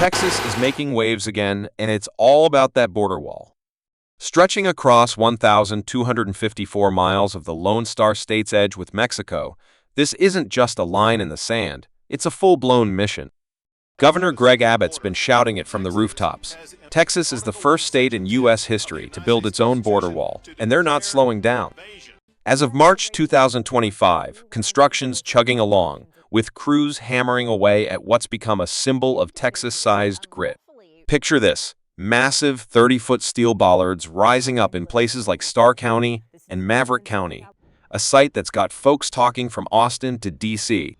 Texas is making waves again, and it's all about that border wall. Stretching across 1,254 miles of the Lone Star State's edge with Mexico, this isn't just a line in the sand, it's a full-blown mission. Governor Greg Abbott's been shouting it from the rooftops. Texas is the first state in U.S. history to build its own border wall, and they're not slowing down. As of March 2025, construction's chugging along, with crews hammering away at what's become a symbol of Texas-sized grit. Picture this, massive 30-foot steel bollards rising up in places like Starr County and Maverick County, a site that's got folks talking from Austin to D.C.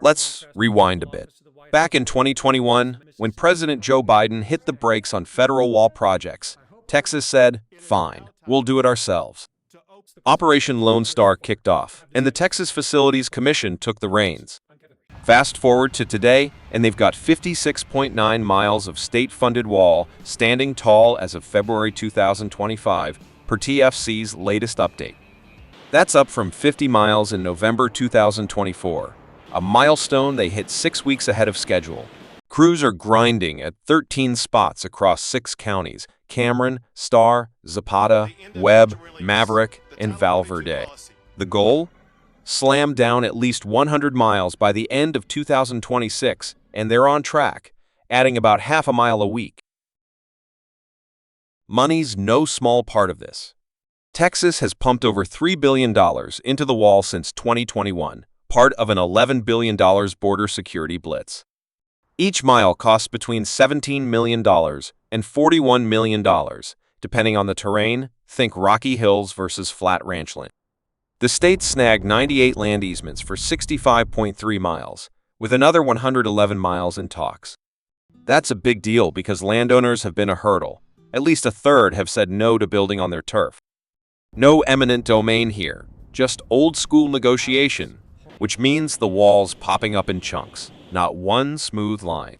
Let's rewind a bit. Back in 2021, when President Joe Biden hit the brakes on federal wall projects, Texas said, "Fine, we'll do it ourselves." Operation Lone Star kicked off, and the Texas Facilities Commission took the reins. Fast forward to today, and they've got 56.9 miles of state-funded wall standing tall as of February 2025, per TFC's latest update. That's up from 50 miles in November 2024, a milestone they hit 6 weeks ahead of schedule. Crews are grinding at 13 spots across 6 counties: Cameron, Starr, Zapata, Webb, Maverick, and Val Verde. The goal? Slam down at least 100 miles by the end of 2026, and they're on track, adding about half a mile a week. Money's no small part of this. Texas has pumped over $3 billion into the wall since 2021, part of an $11 billion border security blitz. Each mile costs between $17 million and $41 million, depending on the terrain. Think Rocky Hills versus flat ranchland. The state snagged 98 land easements for 65.3 miles, with another 111 miles in talks. That's a big deal because landowners have been a hurdle. At least a third have said no to building on their turf. No eminent domain here, just old-school negotiation, which means the wall's popping up in chunks, not one smooth line.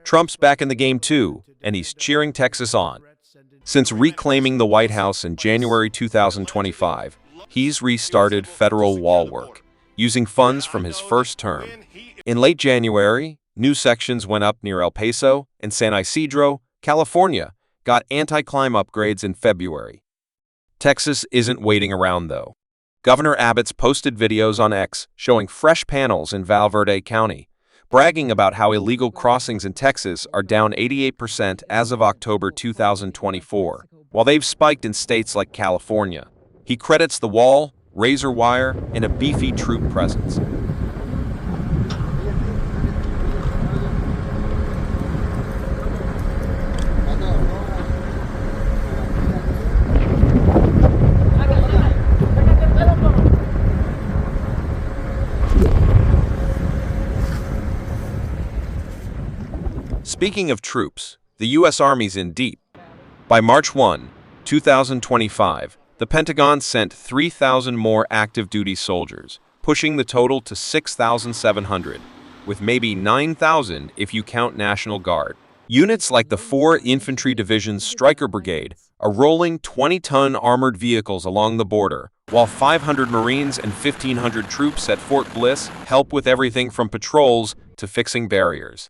Trump's back in the game too, and he's cheering Texas on. Since reclaiming the White House in January 2025, he's restarted federal wall work, using funds from his first term. In late January, new sections went up near El Paso and San Isidro, California, got anti-climb upgrades in February. Texas isn't waiting around, though. Governor Abbott's posted videos on X showing fresh panels in Val Verde County, bragging about how illegal crossings in Texas are down 88% as of October 2024, while they've spiked in states like California. He credits the wall, razor wire, and a beefy troop presence. Speaking of troops, the U.S. Army's in deep. By March 1, 2025, the Pentagon sent 3,000 more active duty soldiers, pushing the total to 6,700, with maybe 9,000 if you count National Guard. Units like the 4 Infantry Division's Stryker Brigade are rolling 20-ton armored vehicles along the border, while 500 Marines and 1,500 troops at Fort Bliss help with everything from patrols to fixing barriers.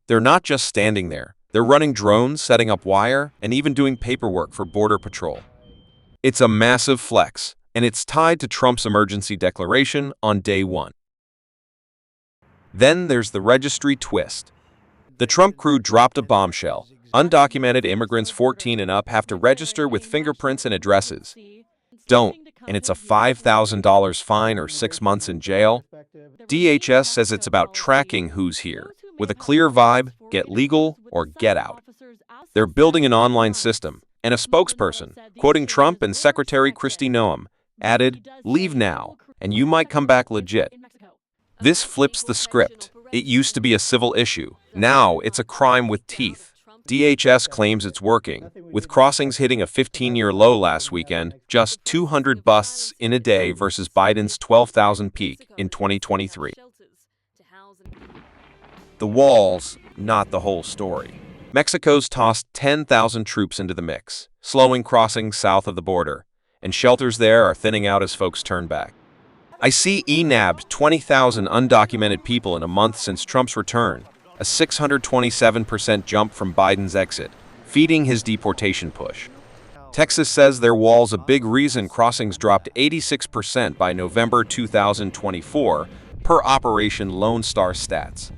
They're not just standing there, they're running drones, setting up wire, and even doing paperwork for Border Patrol. It's a massive flex, and it's tied to Trump's emergency declaration on day 1. Then there's the registry twist. The Trump crew dropped a bombshell. Undocumented immigrants 14 and up have to register with fingerprints and addresses. Don't, and it's a $5,000 fine or 6 months in jail. DHS says it's about tracking who's here. With a clear vibe, get legal or get out. They're building an online system, and a spokesperson, quoting Trump and Secretary Kristi Noem, added, "Leave now, and you might come back legit." This flips the script. It used to be a civil issue. Now it's a crime with teeth. DHS claims it's working, with crossings hitting a 15-year low last weekend, just 200 busts in a day versus Biden's 12,000 peak in 2023. The wall's not the whole story. Mexico's tossed 10,000 troops into the mix, slowing crossings south of the border, and shelters there are thinning out as folks turn back. I see nabbed 20,000 undocumented people in a month since Trump's return, a 627% jump from Biden's exit, feeding his deportation push. Texas says their wall's a big reason crossings dropped 86% by November 2024, per Operation Lone Star stats.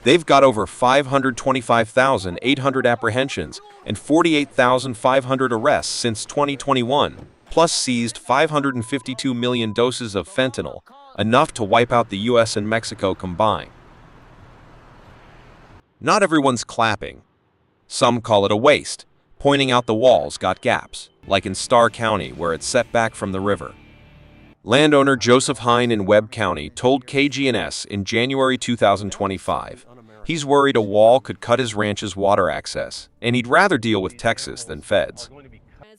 They've got over 525,800 apprehensions and 48,500 arrests since 2021, plus seized 552 million doses of fentanyl, enough to wipe out the US and Mexico combined. Not everyone's clapping. Some call it a waste, pointing out the walls got gaps, like in Starr County where it's set back from the river. Landowner Joseph Hine in Webb County told KGNS in January 2025 he's worried a wall could cut his ranch's water access, and he'd rather deal with Texas than feds.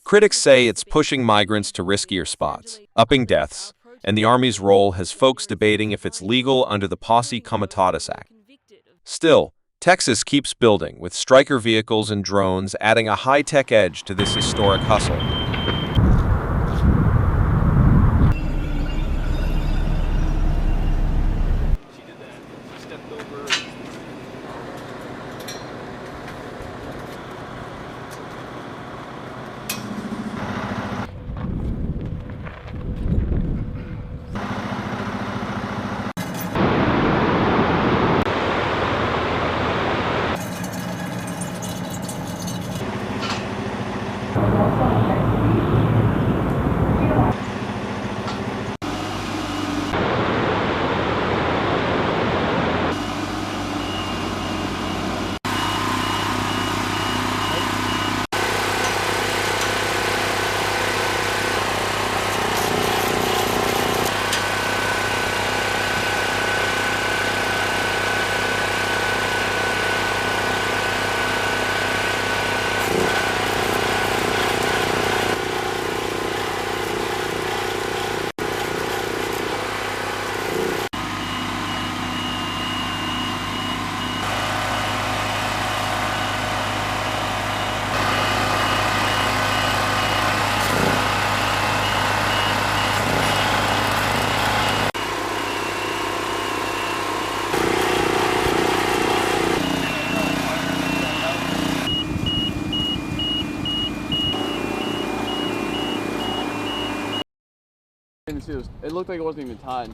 Critics say it's pushing migrants to riskier spots, upping deaths, and the Army's role has folks debating if it's legal under the Posse Comitatus Act. Still, Texas keeps building, with Stryker vehicles and drones adding a high-tech edge to this historic hustle. It looked like it wasn't even tied.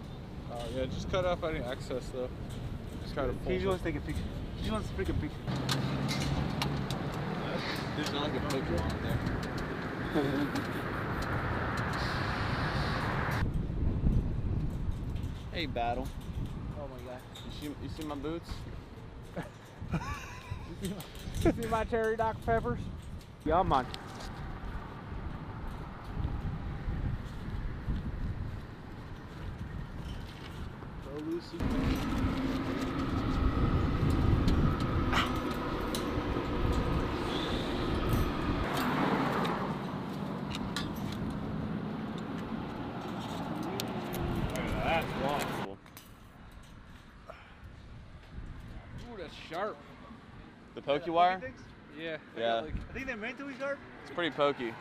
Yeah, just cut off any excess though. Just kind of He just wants to take a picture. He just wants to take a picture. There's not like a picture on there. Hey, Battle. Oh my god. You see my boots? You see my cherry Dr. Peppers? Yeah, man. Go Lucy. That's long. Ooh, that's sharp. The pokey wire? Yeah. Yeah. I think they're meant to be sharp. It's pretty pokey.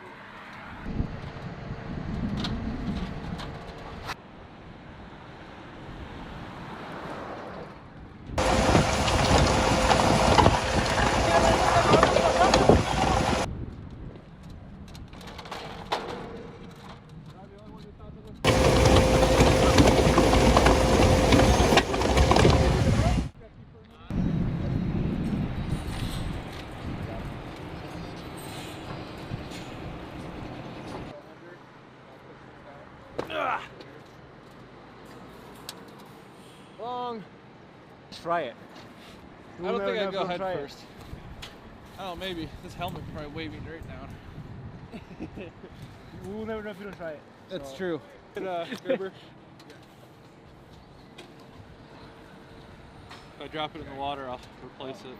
Long. Try it. I don't think I'd go head first. Oh, maybe. This helmet could probably weigh me right down. We'll never know if you don't try it. That's true. Gerber. If I drop it in the water, I'll replace it.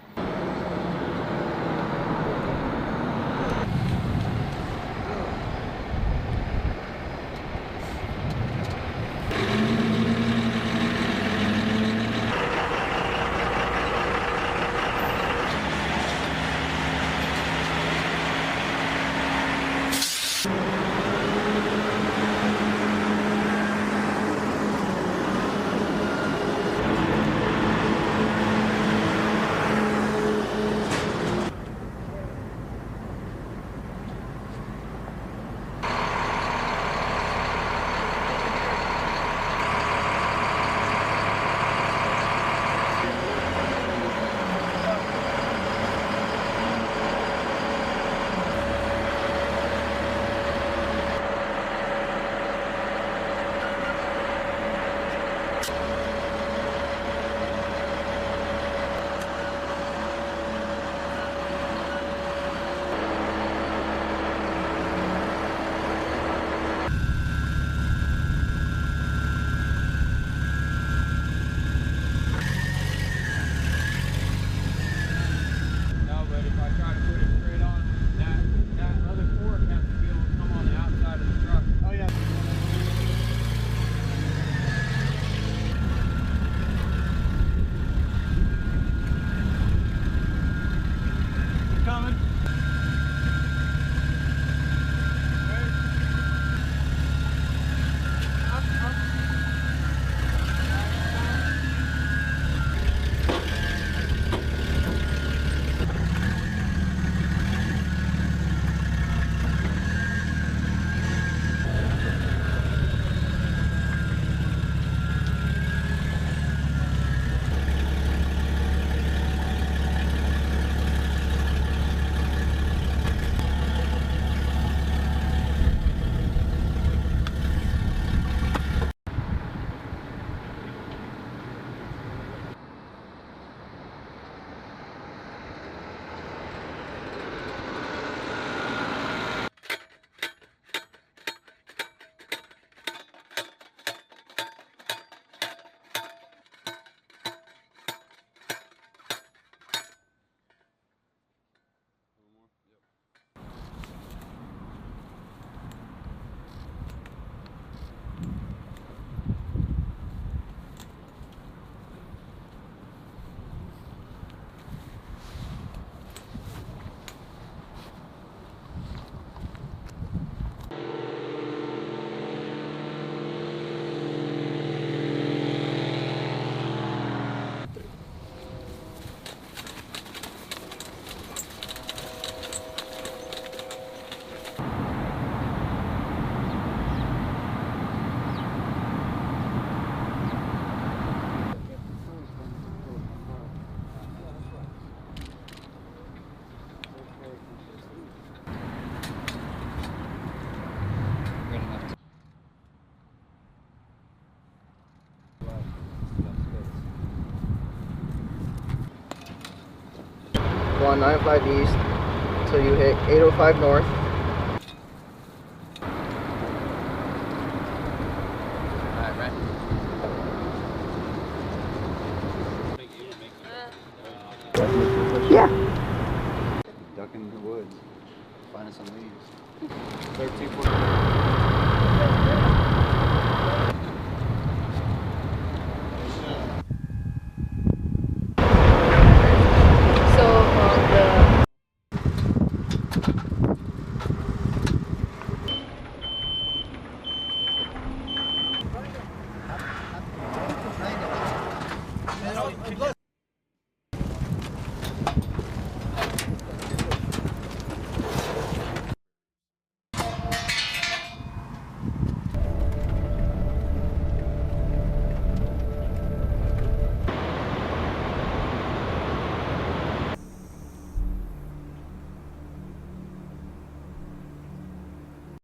Go on 905 east until you hit 805 north. Alright, right. Yeah. Duck in the woods. Finding some leaves. 13, So